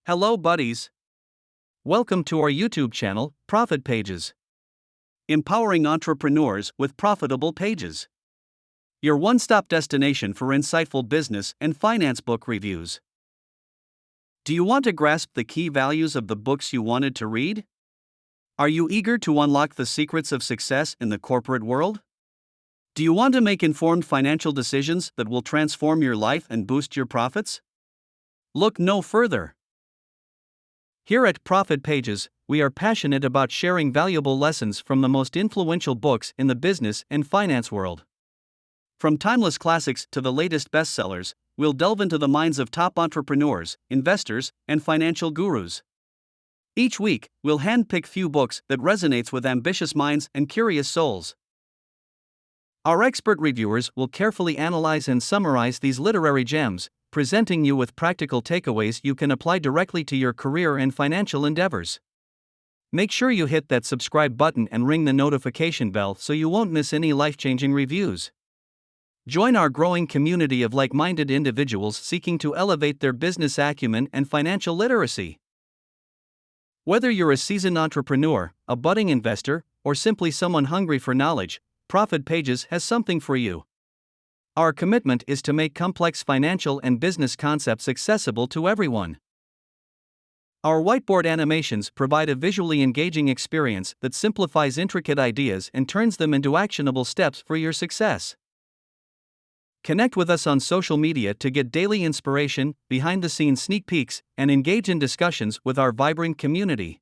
Hello, buddies. Welcome to our YouTube channel, Profit Pages. Empowering entrepreneurs with profitable pages. Your one-stop destination for insightful business and finance book reviews. Do you want to grasp the key values of the books you wanted to read? Are you eager to unlock the secrets of success in the corporate world? Do you want to make informed financial decisions that will transform your life and boost your profits? Look no further. Here at Profit Pages, we are passionate about sharing valuable lessons from the most influential books in the business and finance world. From timeless classics to the latest bestsellers, we'll delve into the minds of top entrepreneurs, investors, and financial gurus. Each week, we'll handpick few books that resonates with ambitious minds and curious souls. Our expert reviewers will carefully analyze and summarize these literary gems, presenting you with practical takeaways you can apply directly to your career and financial endeavors. Make sure you hit that subscribe button and ring the notification bell so you won't miss any life-changing reviews. Join our growing community of like-minded individuals seeking to elevate their business acumen and financial literacy. Whether you're a seasoned entrepreneur, a budding investor, or simply someone hungry for knowledge, Profit Pages has something for you. Our commitment is to make complex financial and business concepts accessible to everyone. Our whiteboard animations provide a visually engaging experience that simplifies intricate ideas and turns them into actionable steps for your success. Connect with us on social media to get daily inspiration, behind-the-scenes sneak peeks, and engage in discussions with our vibrant community.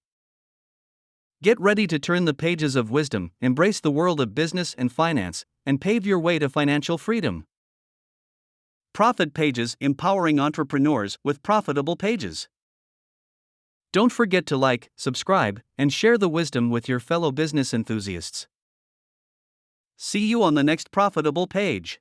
Get ready to turn the pages of wisdom, embrace the world of business and finance, and pave your way to financial freedom. Profit Pages, empowering entrepreneurs with profitable pages. Don't forget to like, subscribe, and share the wisdom with your fellow business enthusiasts. See you on the next profitable page.